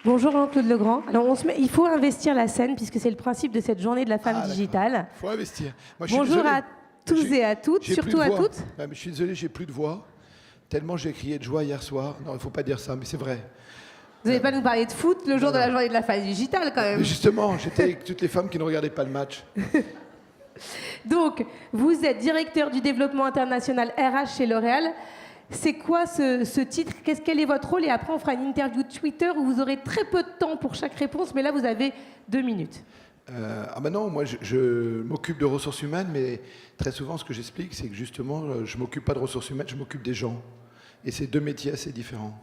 Bonjour Jean-Claude Legrand. Alors il faut investir la scène puisque c'est le principe de cette journée de la femme digitale. Il faut investir. Moi, je suis Bonjour désolé. à tous et à toutes, J'ai plus surtout de à voix. toutes. Ouais, mais je suis désolé, j'ai plus de voix. Tellement j'ai crié de joie hier soir. Non, il ne faut pas dire ça, mais c'est vrai. Vous n'allez pas nous parler de foot le jour de la journée de la femme digitale quand même. Mais justement, j'étais avec toutes les femmes qui ne regardaient pas le match. Donc, vous êtes directeur du développement international RH chez L'Oréal. C'est quoi ce titre? Quel est votre rôle? Et après, on fera une interview Twitter où vous aurez très peu de temps pour chaque réponse, mais là, vous avez 2 minutes. Non, moi je m'occupe de ressources humaines, mais très souvent ce que j'explique, c'est que justement, je ne m'occupe pas de ressources humaines, je m'occupe des gens. Et c'est 2 métiers assez différents.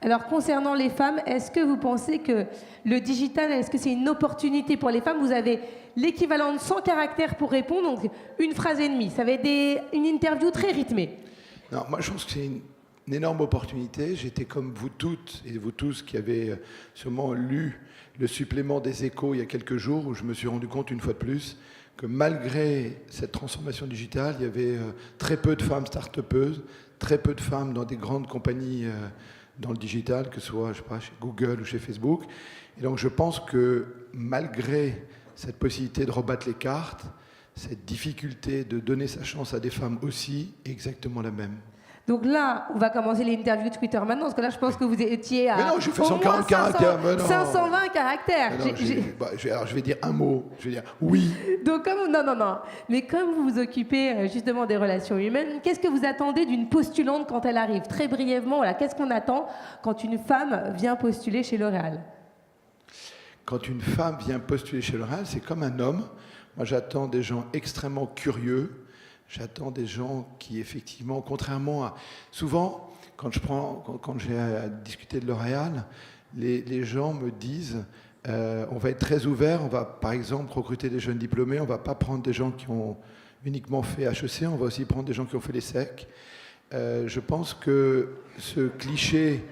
Alors, concernant les femmes, est-ce que vous pensez que le digital, est-ce que c'est une opportunité pour les femmes? Vous avez l'équivalent de 100 caractères pour répondre, donc une phrase et demie. Ça va être une interview très rythmée. Non, moi je pense que c'est une énorme opportunité. J'étais comme vous toutes et vous tous qui avez sûrement lu le supplément des Échos il y a quelques jours, où je me suis rendu compte une fois de plus que malgré cette transformation digitale, il y avait très peu de femmes start-upeuses, très peu de femmes dans des grandes compagnies dans le digital, que ce soit je sais pas, chez Google ou chez Facebook. Et donc je pense que malgré cette possibilité de rebattre les cartes, cette difficulté de donner sa chance à des femmes aussi est exactement la même. Donc là, on va commencer l'interview Twitter maintenant, parce que là, je pense que vous étiez à. Mais non, j'ai fait 140 caractères. Mais non. 520 caractères. Alors, je vais dire un mot. Je vais dire oui. Donc, non. Mais comme vous vous occupez justement des relations humaines, qu'est-ce que vous attendez d'une postulante quand elle arrive? Très brièvement, voilà, qu'est-ce qu'on attend quand une femme vient postuler chez L'Oréal? Quand une femme vient postuler chez L'Oréal, c'est comme un homme. Moi, j'attends des gens extrêmement curieux. J'attends des gens qui, effectivement, contrairement à... Souvent, quand j'ai à discuter de L'Oréal, les gens me disent on va être très ouvert, on va, par exemple, recruter des jeunes diplômés, on ne va pas prendre des gens qui ont uniquement fait HEC, on va aussi prendre des gens qui ont fait les SEC. Je pense que ce cliché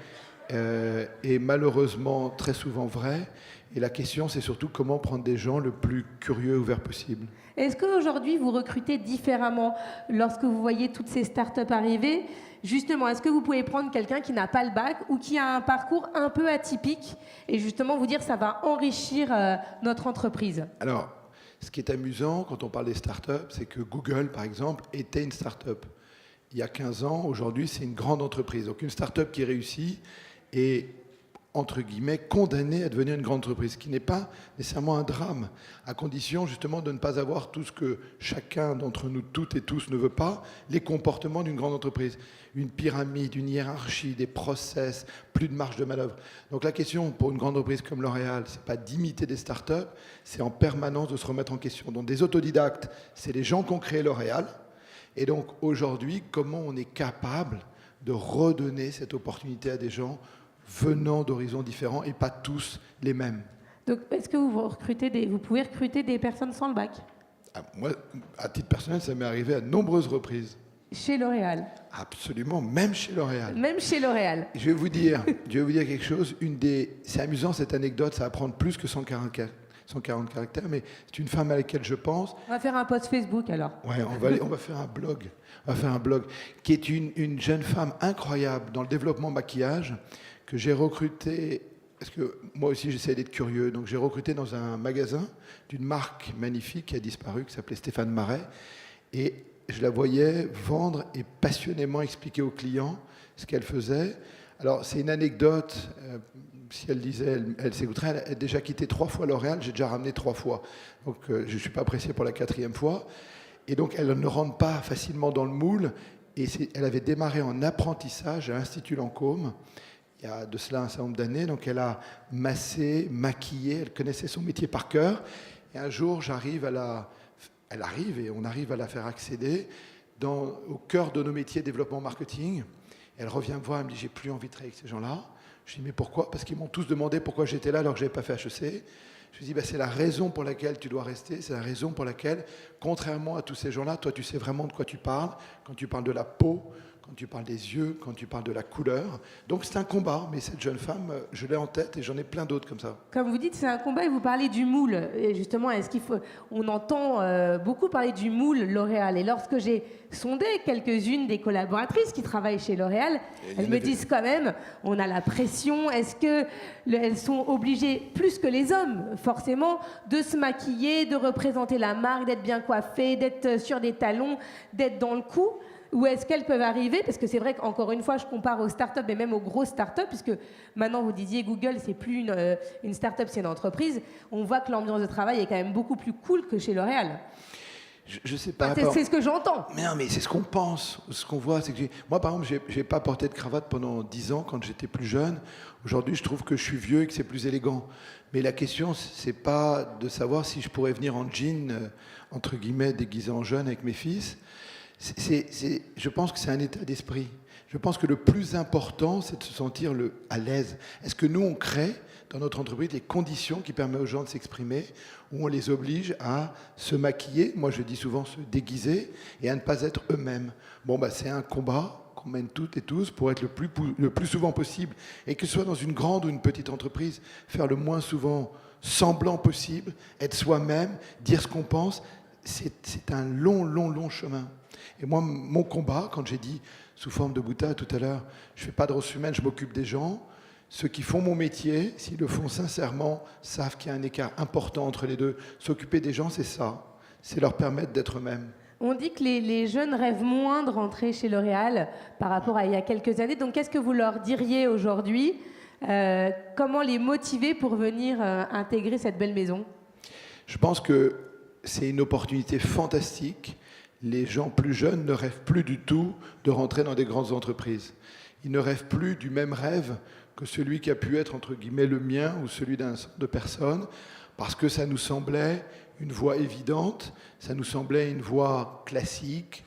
est malheureusement très souvent vrai. Et la question, c'est surtout comment prendre des gens le plus curieux et ouverts possible. Est-ce qu'aujourd'hui, vous recrutez différemment lorsque vous voyez toutes ces startups arriver? Justement, est-ce que vous pouvez prendre quelqu'un qui n'a pas le bac ou qui a un parcours un peu atypique et justement vous dire ça va enrichir notre entreprise? Alors, ce qui est amusant quand on parle des startups, c'est que Google, par exemple, était une startup. Il y a 15 ans, aujourd'hui, c'est une grande entreprise. Donc une startup qui réussit est entre guillemets, condamnée à devenir une grande entreprise, ce qui n'est pas nécessairement un drame, à condition justement de ne pas avoir tout ce que chacun d'entre nous, toutes et tous, ne veut pas, les comportements d'une grande entreprise. Une pyramide, une hiérarchie, des process, plus de marge de manœuvre. Donc la question pour une grande entreprise comme L'Oréal, c'est pas d'imiter des startups, c'est en permanence de se remettre en question. Donc des autodidactes, c'est les gens qui ont créé L'Oréal. Et donc aujourd'hui, comment on est capable de redonner cette opportunité à des gens venant d'horizons différents et pas tous les mêmes. Donc, est-ce que vous pouvez recruter des personnes sans le bac? Moi, à titre personnel, ça m'est arrivé à de nombreuses reprises. Chez L'Oréal? Absolument, même chez L'Oréal. Même chez L'Oréal. Je vais vous dire quelque chose. C'est amusant cette anecdote, ça va prendre plus que 140 caractères, mais c'est une femme à laquelle je pense. On va faire un post Facebook alors. Ouais, on va faire un blog. On va faire un blog qui est une jeune femme incroyable dans le développement maquillage, que j'ai recruté, parce que moi aussi j'essaie d'être curieux, donc j'ai recruté dans un magasin d'une marque magnifique qui a disparu, qui s'appelait Stéphane Marais, et je la voyais vendre et passionnément expliquer aux clients ce qu'elle faisait. Alors c'est une anecdote, si elle disait, elle s'écouterait, elle a déjà quitté 3 fois L'Oréal, j'ai déjà ramené 3 fois, donc je ne suis pas pressé pour la 4e fois, et donc elle ne rentre pas facilement dans le moule, et elle avait démarré en apprentissage à l'Institut Lancôme, il y a de cela un certain nombre d'années, donc elle a massé, maquillé, elle connaissait son métier par cœur. Et un jour, elle arrive et on arrive à la faire accéder au cœur de nos métiers développement marketing. Elle revient me voir, elle me dit, j'ai plus envie de travailler avec ces gens-là. Je dis, mais pourquoi? Parce qu'ils m'ont tous demandé pourquoi j'étais là alors que je n'avais pas fait HEC. Je lui dis, c'est la raison pour laquelle tu dois rester, c'est la raison pour laquelle, contrairement à tous ces gens-là, toi tu sais vraiment de quoi tu parles, quand tu parles de la peau, quand tu parles des yeux, quand tu parles de la couleur. Donc c'est un combat, mais cette jeune femme, je l'ai en tête et j'en ai plein d'autres comme ça. Comme vous dites, c'est un combat et vous parlez du moule. Et justement, on entend beaucoup parler du moule L'Oréal. Et lorsque j'ai sondé quelques-unes des collaboratrices qui travaillent chez L'Oréal, elles me disent quand même, on a la pression. Est-ce qu'elles sont obligées, plus que les hommes, forcément, de se maquiller, de représenter la marque, d'être bien coiffées, d'être sur des talons, d'être dans le coup? Ou est-ce qu'elles peuvent arriver, parce que c'est vrai qu'encore une fois, je compare aux startups et même aux grosses startups, puisque maintenant vous disiez Google, c'est plus une startup, c'est une entreprise. On voit que l'ambiance de travail est quand même beaucoup plus cool que chez L'Oréal. Je sais pas. C'est ce que j'entends. Mais non, mais c'est ce qu'on pense, ce qu'on voit. C'est que moi, par exemple, j'ai pas porté de cravate pendant 10 ans quand j'étais plus jeune. Aujourd'hui, je trouve que je suis vieux et que c'est plus élégant. Mais la question, c'est pas de savoir si je pourrais venir en jean, entre guillemets, déguisé en jeune avec mes fils. Je pense que c'est un état d'esprit. Je pense que le plus important, c'est de se sentir à l'aise. Est-ce que nous, on crée dans notre entreprise les conditions qui permettent aux gens de s'exprimer, où on les oblige à se maquiller, moi je dis souvent se déguiser, et à ne pas être eux-mêmes. Bon, c'est un combat qu'on mène toutes et tous pour être le plus souvent possible, et que ce soit dans une grande ou une petite entreprise, faire le moins souvent semblant possible, être soi-même, dire ce qu'on pense, c'est un long chemin. Et moi, mon combat, quand j'ai dit sous forme de boutade tout à l'heure, je ne fais pas de ressources humaines, je m'occupe des gens. Ceux qui font mon métier, s'ils le font sincèrement, savent qu'il y a un écart important entre les deux. S'occuper des gens, c'est ça. C'est leur permettre d'être eux-mêmes. On dit que les jeunes rêvent moins de rentrer chez L'Oréal par rapport à il y a quelques années. Donc, qu'est-ce que vous leur diriez aujourd'hui? Comment les motiver pour venir intégrer cette belle maison? Je pense que c'est une opportunité fantastique. Les gens plus jeunes ne rêvent plus du tout de rentrer dans des grandes entreprises. Ils ne rêvent plus du même rêve que celui qui a pu être, entre guillemets, le mien ou celui d'un certain nombre de personnes, parce que ça nous semblait une voie évidente, ça nous semblait une voie classique,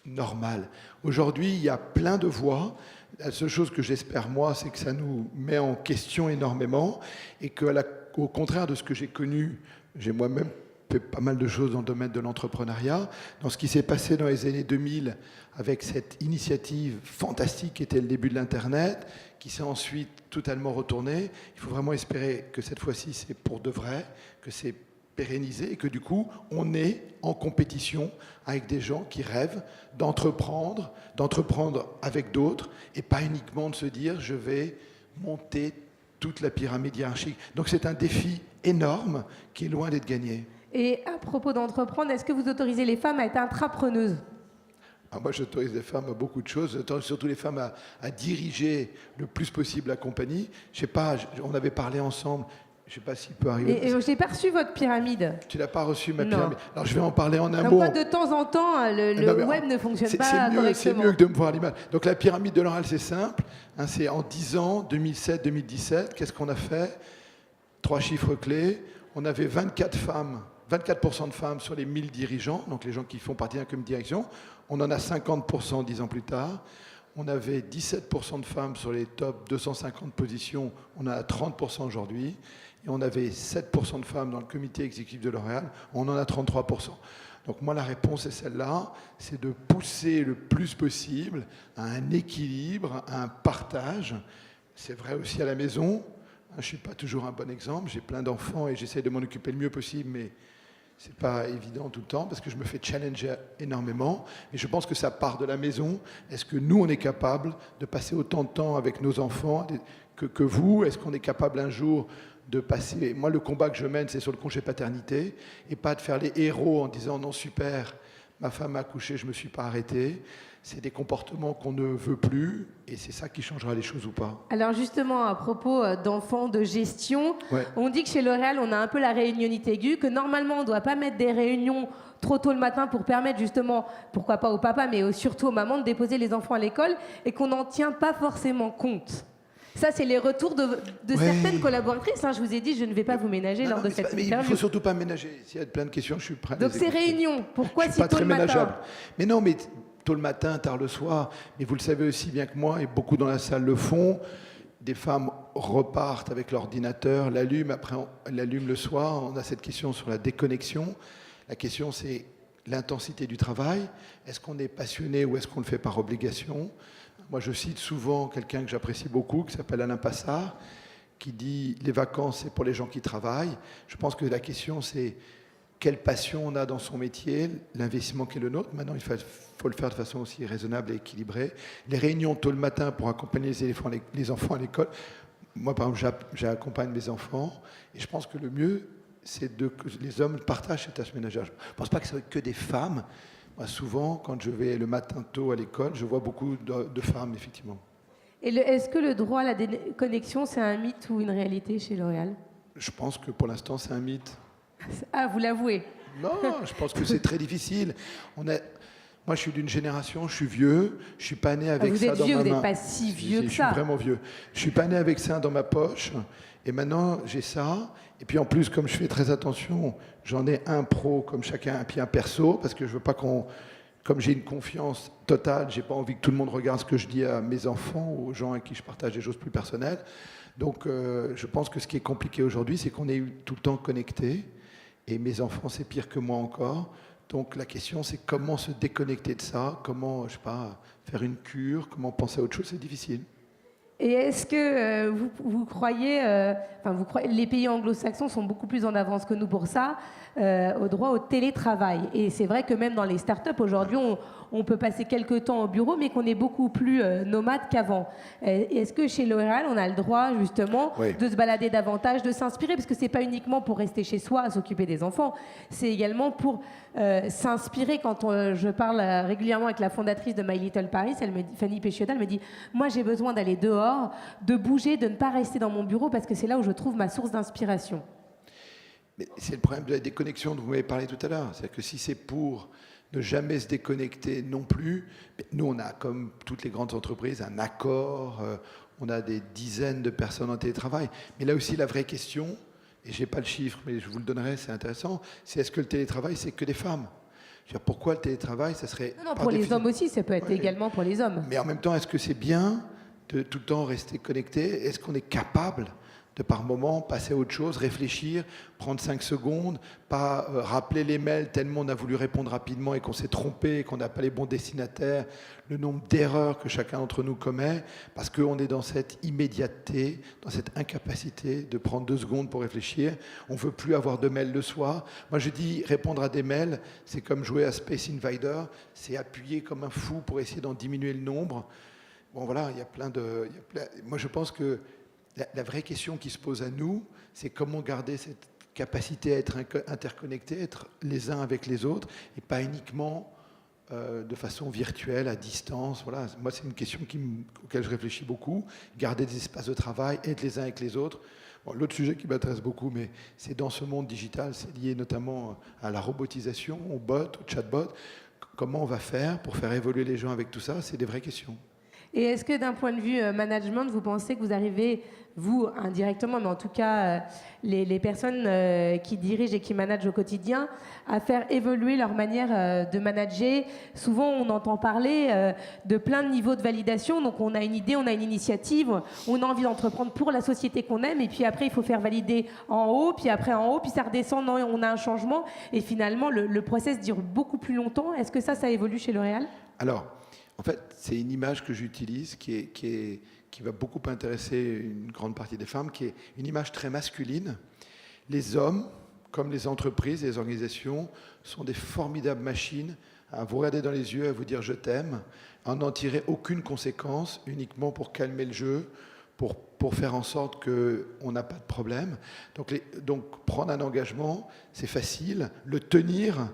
normale. Aujourd'hui, il y a plein de voies. La seule chose que j'espère, moi, c'est que ça nous met en question énormément et qu'au contraire de ce que j'ai connu, j'ai moi-même fait pas mal de choses dans le domaine de l'entrepreneuriat. Dans ce qui s'est passé dans les années 2000 avec cette initiative fantastique qui était le début de l'Internet, qui s'est ensuite totalement retournée, il faut vraiment espérer que cette fois-ci c'est pour de vrai, que c'est pérennisé et que du coup on est en compétition avec des gens qui rêvent d'entreprendre avec d'autres et pas uniquement de se dire je vais monter toute la pyramide hiérarchique. Donc c'est un défi énorme qui est loin d'être gagné. Et à propos d'entreprendre, est-ce que vous autorisez les femmes à être intrapreneuses? Moi, j'autorise les femmes à beaucoup de choses, j'autorise surtout les femmes à diriger le plus possible la compagnie. Je sais pas, on avait parlé ensemble, je ne sais pas s'il peut arriver. Et je n'ai pas reçu votre pyramide. Tu n'as pas reçu ma Non. pyramide. Alors, je vais en parler en un Comme mot. quoi, de temps en temps, le web ne fonctionne pas correctement. C'est mieux que de me voir à l'image. Donc, la pyramide de L'Oréal, c'est simple. C'est en 10 ans, 2007-2017, qu'est-ce qu'on a fait? 3 chiffres clés. On avait 24% de femmes sur les 1000 dirigeants, donc les gens qui font partie d'un comité de direction. On en a 50% 10 ans plus tard. On avait 17% de femmes sur les top 250 positions. On en a 30% aujourd'hui. Et on avait 7% de femmes dans le comité exécutif de L'Oréal. On en a 33%. Donc moi, la réponse est celle-là. C'est de pousser le plus possible à un équilibre, à un partage. C'est vrai aussi à la maison. Je ne suis pas toujours un bon exemple. J'ai plein d'enfants et j'essaie de m'en occuper le mieux possible, mais ce n'est pas évident tout le temps parce que je me fais challenger énormément. Et je pense que ça part de la maison. Est-ce que nous, on est capable de passer autant de temps avec nos enfants que vous? Est-ce qu'on est capable un jour de passer... Moi, le combat que je mène, c'est sur le congé paternité et pas de faire les héros en disant « non, super, ma femme a accouché, je ne me suis pas arrêté ». C'est des comportements qu'on ne veut plus et c'est ça qui changera les choses ou pas. Alors justement, à propos d'enfants, de gestion, ouais. On dit que chez L'Oréal, on a un peu la réunionnite aiguë, que normalement, on ne doit pas mettre des réunions trop tôt le matin pour permettre justement, pourquoi pas au papa, mais surtout aux mamans, de déposer les enfants à l'école et qu'on n'en tient pas forcément compte. Ça, c'est les retours de certaines collaboratrices. Je vous ai dit, je ne vais pas vous ménager lors de cette interview. Mais il ne faut surtout pas ménager. S'il y a plein de questions, je suis prêt à Donc ces réunions, pourquoi si tôt le matin? Ménageable. Mais non, mais tôt le matin, tard le soir. Mais vous le savez aussi bien que moi, et beaucoup dans la salle le font, des femmes repartent avec l'ordinateur, l'allument, après on l'allume le soir. On a cette question sur la déconnexion. La question, c'est l'intensité du travail. Est-ce qu'on est passionné ou est-ce qu'on le fait par obligation? Moi, je cite souvent quelqu'un que j'apprécie beaucoup, qui s'appelle Alain Passard, qui dit « Les vacances, c'est pour les gens qui travaillent ». Je pense que la question, c'est quelle passion on a dans son métier, l'investissement qui est le nôtre. Maintenant, il faut le faire de façon aussi raisonnable et équilibrée. Les réunions tôt le matin pour accompagner les enfants à l'école. Moi, par exemple, j'accompagne mes enfants et je pense que le mieux, c'est que les hommes partagent ces tâches ménagères. Je ne pense pas que ce soit que des femmes. Moi, souvent, quand je vais le matin tôt à l'école, je vois beaucoup de femmes, effectivement. Et est-ce que le droit à la déconnexion, c'est un mythe ou une réalité chez L'Oréal? Je pense que pour l'instant, c'est un mythe. Ah, vous l'avouez? Non, je pense que c'est très difficile. Moi, je suis d'une génération, je suis vieux, je suis pas né avec vous ça êtes dans vieux, ma vous main. n'êtes pas si vieux que Je ça. suis vraiment vieux. Je suis pas né avec ça dans ma poche. Et maintenant, j'ai ça. Et puis en plus, comme je fais très attention, j'en ai un pro comme chacun, et puis un perso, parce que je veux pas comme j'ai une confiance totale, j'ai pas envie que tout le monde regarde ce que je dis à mes enfants ou aux gens avec qui je partage des choses plus personnelles. Donc, je pense que ce qui est compliqué aujourd'hui, c'est qu'on est tout le temps connecté. Et mes enfants, c'est pire que moi encore. Donc la question, c'est comment se déconnecter de ça, comment, je sais pas, faire une cure, comment penser à autre chose, c'est difficile. Et est-ce que vous croyez, les pays anglo-saxons sont beaucoup plus en avance que nous pour ça, au droit au télétravail. Et c'est vrai que même dans les startups, aujourd'hui, on peut passer quelques temps au bureau, mais qu'on est beaucoup plus nomade qu'avant. Est-ce que chez L'Oréal, on a le droit, justement, de se balader davantage, de s'inspirer? Parce que ce n'est pas uniquement pour rester chez soi, à s'occuper des enfants, c'est également pour s'inspirer. Quand je parle régulièrement avec la fondatrice de My Little Paris, Fanny Péchiota, elle me dit « Moi, j'ai besoin d'aller dehors, de bouger, de ne pas rester dans mon bureau, parce que c'est là où je trouve ma source d'inspiration. » Mais c'est le problème de la déconnexion dont vous m'avez parlé tout à l'heure. C'est-à-dire que si c'est pour ne jamais se déconnecter non plus, nous, on a, comme toutes les grandes entreprises, un accord, on a des dizaines de personnes en télétravail. Mais là aussi, la vraie question, et je n'ai pas le chiffre, mais je vous le donnerai, c'est intéressant, c'est est-ce que le télétravail, c'est que des femmes? Je veux dire, pourquoi le télétravail, ça serait... Non, pour les hommes aussi, ça peut être également pour les hommes. Mais en même temps, est-ce que c'est bien de tout le temps rester connecté? Est-ce qu'on est capable de par moment passer à autre chose, réfléchir, prendre 5 secondes, pas rappeler les mails tellement on a voulu répondre rapidement et qu'on s'est trompé, et qu'on n'a pas les bons destinataires, le nombre d'erreurs que chacun d'entre nous commet, parce qu'on est dans cette immédiateté, dans cette incapacité de prendre 2 secondes pour réfléchir. On ne veut plus avoir de mails le soir. Moi, je dis, répondre à des mails, c'est comme jouer à Space Invader, c'est appuyer comme un fou pour essayer d'en diminuer le nombre. Bon, voilà, il y a plein de... Moi, je pense que la vraie question qui se pose à nous, c'est comment garder cette capacité à être interconnectés, être les uns avec les autres, et pas uniquement de façon virtuelle, à distance. Voilà. Moi, c'est une question auquel je réfléchis beaucoup. Garder des espaces de travail, être les uns avec les autres. Bon, l'autre sujet qui m'intéresse beaucoup, mais c'est dans ce monde digital, c'est lié notamment à la robotisation, aux bots, aux chatbots. Comment on va faire pour faire évoluer les gens avec tout ça? C'est des vraies questions. Et est-ce que d'un point de vue management, vous pensez que vous arrivez, vous indirectement, mais en tout cas les personnes qui dirigent et qui managent au quotidien, à faire évoluer leur manière de manager? Souvent, on entend parler de plein de niveaux de validation. Donc, on a une idée, on a une initiative, on a envie d'entreprendre pour la société qu'on aime, et puis après, il faut faire valider en haut, puis après en haut, puis ça redescend, non, on a un changement, et finalement, le process dure beaucoup plus longtemps. Est-ce que ça évolue chez L'Oréal? Alors, en fait, c'est une image que j'utilise qui va beaucoup intéresser une grande partie des femmes, qui est une image très masculine. Les hommes, comme les entreprises et les organisations, sont des formidables machines à vous regarder dans les yeux, à vous dire « je t'aime », à n'en tirer aucune conséquence, uniquement pour calmer le jeu, pour faire en sorte qu'on n'a pas de problème. Donc prendre un engagement, c'est facile. Le tenir,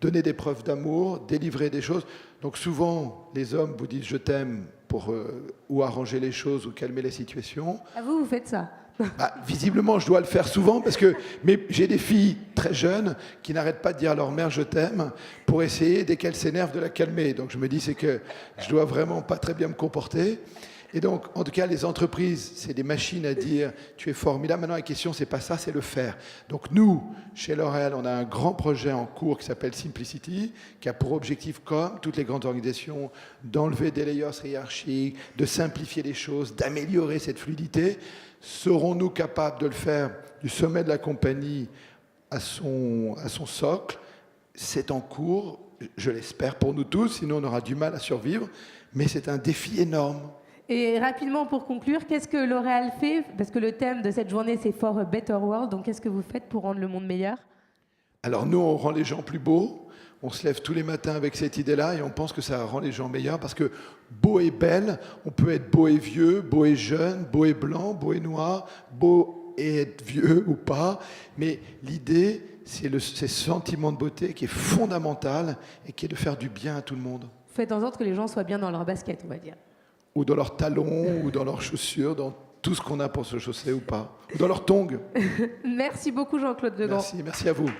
donner des preuves d'amour, délivrer des choses. Donc souvent, les hommes vous disent « je t'aime » pour ou arranger les choses ou calmer la situation. Ah, vous faites ça? Visiblement, je dois le faire souvent mais j'ai des filles très jeunes qui n'arrêtent pas de dire à leur mère « je t'aime » pour essayer, dès qu'elle s'énerve, de la calmer. Donc je me dis c'est que je dois vraiment pas très bien me comporter. Et donc, en tout cas, les entreprises, c'est des machines à dire « tu es formidable ». Maintenant, la question, c'est pas ça, c'est le faire. Donc nous, chez L'Oréal, on a un grand projet en cours qui s'appelle Simplicity, qui a pour objectif, comme toutes les grandes organisations, d'enlever des layers hiérarchiques, de simplifier les choses, d'améliorer cette fluidité. Serons-nous capables de le faire du sommet de la compagnie à son socle? c'est en cours, je l'espère pour nous tous, sinon on aura du mal à survivre, mais c'est un défi énorme. Et rapidement, pour conclure, qu'est-ce que L'Oréal fait? Parce que le thème de cette journée, c'est For a Better World. Donc, qu'est-ce que vous faites pour rendre le monde meilleur? Alors nous, on rend les gens plus beaux, on se lève tous les matins avec cette idée-là et on pense que ça rend les gens meilleurs parce que beau et belle, on peut être beau et vieux, beau et jeune, beau et blanc, beau et noir, beau et être vieux ou pas. Mais l'idée, c'est ce sentiment de beauté qui est fondamental et qui est de faire du bien à tout le monde. Faites en sorte que les gens soient bien dans leur basket, on va dire. Ou dans leurs talons, ou dans leurs chaussures, dans tout ce qu'on a pour se chausser ou pas. Ou dans leurs tongs. Merci beaucoup, Jean-Claude Legrand. Merci à vous.